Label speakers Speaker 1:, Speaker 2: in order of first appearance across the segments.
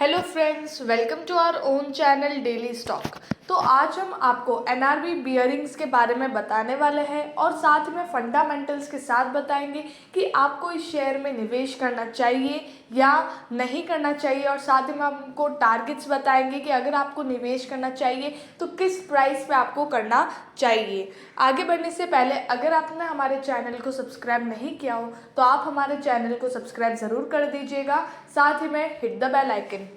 Speaker 1: Hello friends, welcome to our own channel daily stock. तो आज हम आपको एनआरबी बियरिंग्स के बारे में बताने वाले हैं और साथ में फंडामेंटल्स के साथ बताएंगे कि आपको इस शेयर में निवेश करना चाहिए या नहीं करना चाहिए, और साथ ही में आपको टारगेट्स बताएंगे कि अगर आपको निवेश करना चाहिए तो किस प्राइस पे आपको करना चाहिए। आगे बढ़ने से पहले अगर आपने हमारे चैनल को सब्सक्राइब नहीं किया हो तो आप हमारे चैनल को सब्सक्राइब ज़रूर कर दीजिएगा, साथ ही में हिट द बेल आइकन।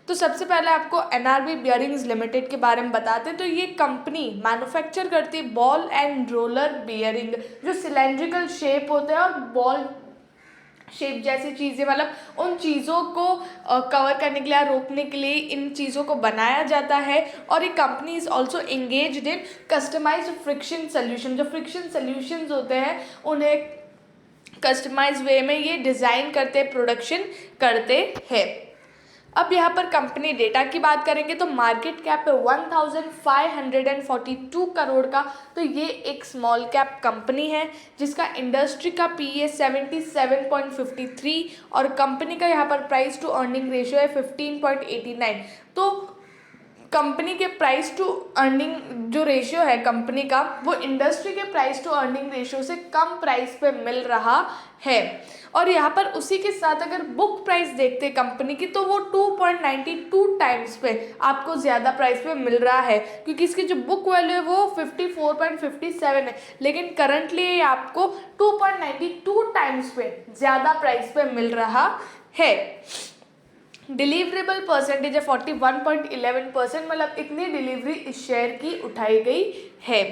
Speaker 1: तो सबसे पहले आपको एनआरबी बियरिंग्स लिमिटेड के बारे में बताते हैं। तो ये कंपनी मैन्युफैक्चर करती है बॉल एंड रोलर बियरिंग, जो सिलेंड्रिकल शेप होते हैं और बॉल शेप जैसी चीज़ें, मतलब उन चीज़ों को कवर करने के लिए, रोकने के लिए इन चीज़ों को बनाया जाता है। और ये company is also engaged in customised friction solution. जो फ्रिक्शन सोल्यूशंस होते हैं उन्हें कस्टमाइज वे में ये डिज़ाइन करते, प्रोडक्शन करते हैं। अब यहाँ पर कंपनी डेटा की बात करेंगे तो मार्केट कैप है 1542 करोड़ का। तो ये एक स्मॉल कैप कंपनी है जिसका इंडस्ट्री का पी है 77.53 और कंपनी का यहाँ पर प्राइस टू अर्निंग रेशियो है 15.89। तो कंपनी के प्राइस टू अर्निंग जो रेशियो है कंपनी का, वो इंडस्ट्री के प्राइस टू अर्निंग रेशियो से कम प्राइस पे मिल रहा है। और यहाँ पर उसी के साथ अगर बुक प्राइस देखते हैं कंपनी की तो वो 2.92 टाइम्स पे आपको ज़्यादा प्राइस पे मिल रहा है, क्योंकि इसकी जो बुक वैल्यू है वो 54.57 है, लेकिन करंटली आपको 2.92 टाइम्स पे ज़्यादा प्राइस पे मिल रहा है। डिलीवरेबल परसेंटेज है 41.11%, मतलब इतनी डिलीवरी इस शेयर की उठाई गई है।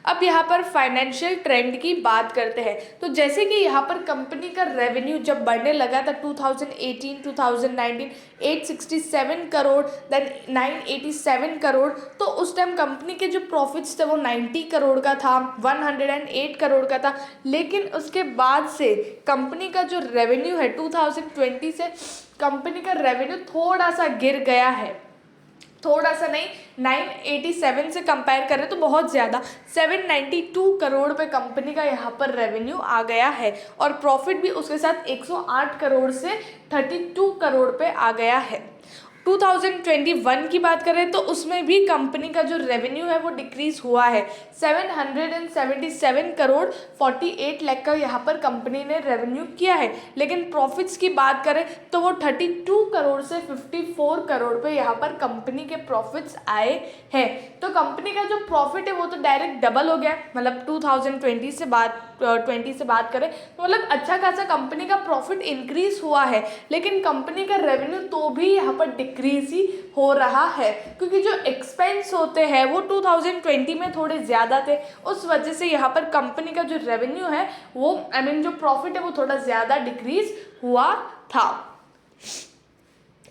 Speaker 1: अब यहाँ पर फाइनेंशियल ट्रेंड की बात करते हैं। तो जैसे कि यहाँ पर कंपनी का रेवेन्यू जब बढ़ने लगा था 2018-2019 867 करोड़, देन 987 करोड़, तो उस टाइम कंपनी के जो प्रॉफिट्स थे वो 90 करोड़ का था, 108 करोड़ का था। लेकिन उसके बाद से कंपनी का जो रेवेन्यू है 2020 से कंपनी का रेवेन्यू थोड़ा सा गिर गया है, थोड़ा सा नहीं, 987 से कंपेयर करें तो बहुत ज़्यादा 792 करोड़ पे कंपनी का यहाँ पर रेवेन्यू आ गया है, और प्रॉफिट भी उसके साथ 108 करोड़ से 32 करोड़ पे आ गया है। 2021 की बात करें तो उसमें भी कंपनी का जो रेवेन्यू है वो डिक्रीज हुआ है, 777 करोड़ 48 लाख का यहाँ पर कंपनी ने रेवेन्यू किया है। लेकिन प्रॉफिट्स की बात करें तो वो 32 करोड़ से 54 करोड़ पे यहाँ पर कंपनी के प्रॉफिट्स आए हैं। तो कंपनी का जो प्रॉफिट है वो तो डायरेक्ट डबल हो गया, मतलब 2020 से बात करें तो मतलब अच्छा खासा कंपनी का प्रॉफिट इंक्रीज हुआ है, लेकिन कंपनी का रेवेन्यू तो भी यहाँ पर डिक्रीज ही हो रहा है, क्योंकि जो एक्सपेंस होते हैं वो 2020 में थोड़े ज़्यादा थे। उस वजह से यहाँ पर कंपनी का जो रेवेन्यू है वो जो प्रॉफिट है वो थोड़ा ज़्यादा डिक्रीज हुआ था।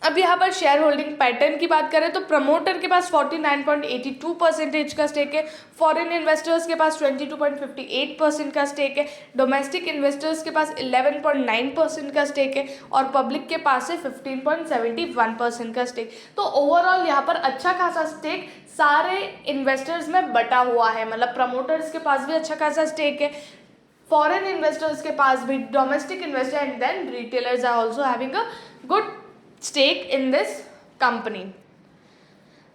Speaker 1: अब यहाँ पर शेयर होल्डिंग पैटर्न की बात करें तो प्रमोटर के पास 49.82% का स्टेक है, फॉरेन इन्वेस्टर्स के पास 22.58% का स्टेक है, डोमेस्टिक इन्वेस्टर्स के पास 11.9% का स्टेक है और पब्लिक के पास है 15.71% का स्टेक। तो ओवरऑल यहाँ पर अच्छा खासा स्टेक सारे इन्वेस्टर्स में बटा हुआ है, मतलब प्रमोटर्स के पास भी अच्छा खासा स्टेक है, फॉरेन इन्वेस्टर्स के पास भी, domestic investor and then retailers are also having a good stake in this company.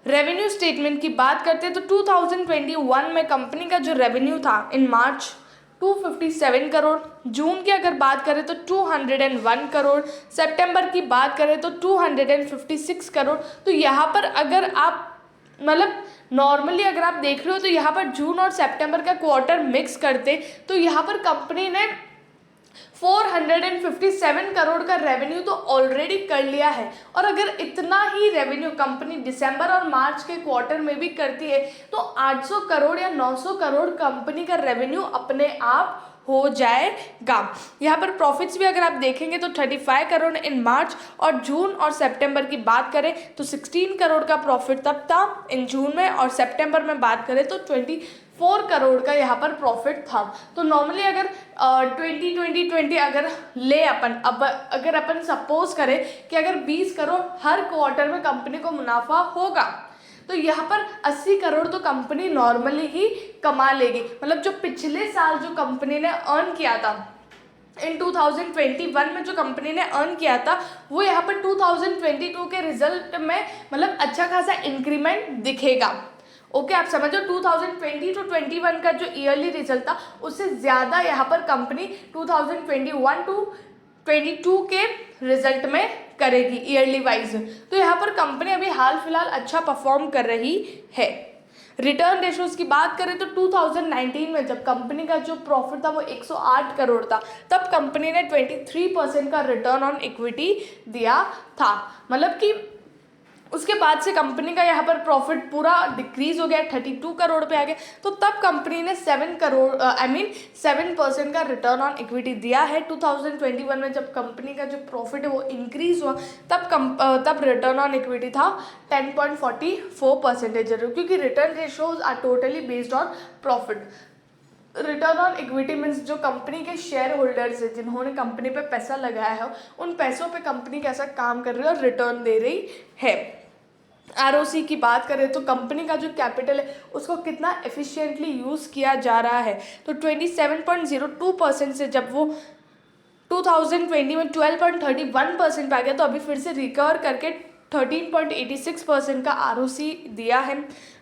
Speaker 1: Revenue statement की बात करते हैं तो 2021 में कंपनी का जो रेवेन्यू था इन मार्च 257 करोड़, जून की अगर बात करें तो 201 करोड़, सितंबर की बात करें तो 256 करोड़। तो यहाँ पर अगर आप मतलब नॉर्मली अगर आप देख रहे हो तो यहाँ पर जून और सितंबर का क्वार्टर मिक्स करते तो यहाँ पर कंपनी ने 457 करोड़ का रेवेन्यू तो ऑलरेडी कर लिया है। और अगर इतना ही रेवेन्यू कंपनी दिसंबर और मार्च के क्वार्टर में भी करती है तो 800 करोड़ या 900 करोड़ कंपनी का रेवेन्यू अपने आप हो जाएगा। यहाँ पर प्रॉफिट्स भी अगर आप देखेंगे तो 35 करोड़ इन मार्च, और जून और सितंबर की बात करें तो 16 करोड़ का प्रॉफिट तब था इन जून में, और सितंबर में बात करें तो 24 करोड़ का यहाँ पर प्रॉफिट था। तो नॉर्मली अगर 20 अगर ले अब अगर अपन सपोज करें कि अगर 20 करोड़ हर क्वार्टर में कंपनी को मुनाफा होगा तो यहाँ पर 80 करोड़ तो कंपनी नॉर्मली ही कमा लेगी। मतलब जो पिछले साल जो कंपनी ने अर्न किया था इन 2021 में जो कंपनी ने अर्न किया था वो यहाँ पर 2022 के रिजल्ट में मतलब अच्छा खासा इंक्रीमेंट दिखेगा। ओके आप समझो 2020 टू 21 का जो ईयरली रिजल्ट था उससे ज़्यादा यहाँ पर कंपनी 2021 टू 22 के रिजल्ट में करेगी ईयरली वाइज। तो यहाँ पर कंपनी अभी हाल फिलहाल अच्छा परफॉर्म कर रही है। रिटर्न रेशोज की बात करें तो 2019 में जब कंपनी का जो प्रॉफिट था वो 108 करोड़ था, तब कंपनी ने 23% का रिटर्न ऑन इक्विटी दिया था। मतलब कि उसके बाद से कंपनी का यहाँ पर प्रॉफिट पूरा डिक्रीज हो गया, 32 करोड़ पे आ गया। तो तब कंपनी ने 7% का रिटर्न ऑन इक्विटी दिया है। 2021 में जब कंपनी का जो प्रॉफिट है वो इंक्रीज हुआ तब रिटर्न ऑन इक्विटी था 10.44%, क्योंकि return ratios are totally based on profit. Return on equity means जो कंपनी के शेयर होल्डर्स हैं जिन्होंने कंपनी पे पैसा लगाया है उन पैसों पे कंपनी कैसा काम कर रही है और रिटर्न दे रही है। आरओसी की बात करें तो कंपनी का जो कैपिटल है उसको कितना एफिशिएंटली यूज़ किया जा रहा है, तो 27.02% से जब वो 2020 में 12.31% पे आ गया तो अभी फिर से रिकवर करके 13.86% का आरओसी दिया है।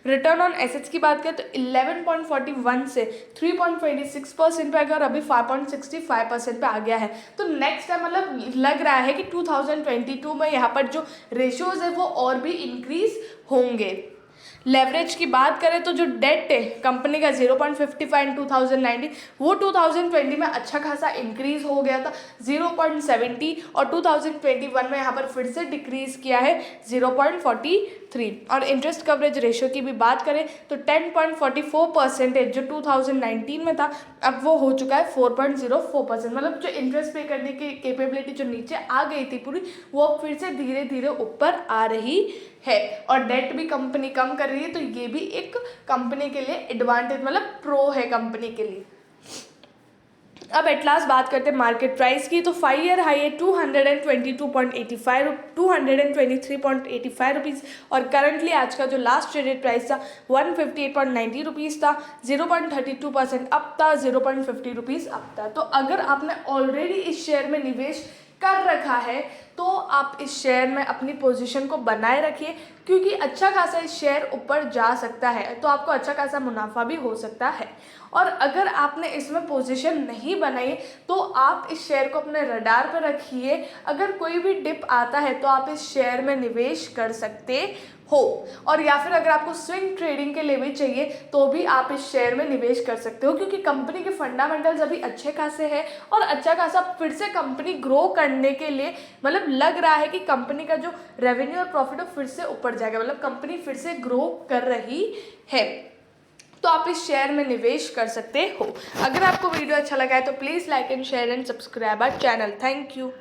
Speaker 1: रिटर्न ऑन एसेट्स की बात करें तो 11.41 से 3.26% पे आ गया और अभी 5.65% पे आ गया है। तो नेक्स्ट टाइम मतलब लग रहा है कि 2022 में यहाँ पर जो रेशियोज है वो और भी इंक्रीज होंगे। लेवरेज की बात करें तो जो डेट है कंपनी का 0.55 इन 2019 वो 2020 में अच्छा खासा इंक्रीज हो गया था 0.70 और 2021 में यहाँ पर फिर से डिक्रीज किया है 0.43। और इंटरेस्ट कवरेज रेशियो की भी बात करें तो 10.44% जो 2019 में था अब वो हो चुका है 4.04%। मतलब जो इंटरेस्ट पे करने की कैपेबिलिटी जो नीचे आ गई थी पूरी वो फिर से धीरे धीरे ऊपर आ रही है और डेट भी कंपनी कम कर रही है। तो ये भी एक कंपनी के लिए एडवांटेज मतलब प्रो है कंपनी के लिए। अब एट लास्ट बात करते हैं मार्केट प्राइस की, तो 5 ईयर हाई है 223.85 रुपीज़ और करंटली आज का जो लास्ट ट्रेडेड प्राइस था 158.90 रुपीज़ था। 0.32% अप था, 0.50 रुपीज़ अप था। तो अगर आपने ऑलरेडी इस शेयर में निवेश कर रखा है तो आप इस शेयर में अपनी पोजीशन को बनाए रखिए, क्योंकि अच्छा खासा इस शेयर ऊपर जा सकता है तो आपको अच्छा खासा मुनाफा भी हो सकता है। और अगर आपने इसमें पोजीशन नहीं बनाई तो आप इस शेयर को अपने रडार पर रखिए, अगर कोई भी डिप आता है तो आप इस शेयर में निवेश कर सकते हो। और या फिर अगर आपको स्विंग ट्रेडिंग के लिए भी चाहिए तो भी आप इस शेयर में निवेश कर सकते हो, क्योंकि कंपनी के फंडामेंटल्स अभी अच्छे खासे हैं और अच्छा खासा फिर से कंपनी ग्रो करने के लिए मतलब लग रहा है कि कंपनी का जो रेवेन्यू और प्रॉफिट है फिर से ऊपर जाएगा, मतलब कंपनी फिर से ग्रो कर रही है। तो आप इस शेयर में निवेश कर सकते हो। अगर आपको वीडियो अच्छा लगा है तो please like and share and subscribe our channel. Thank you.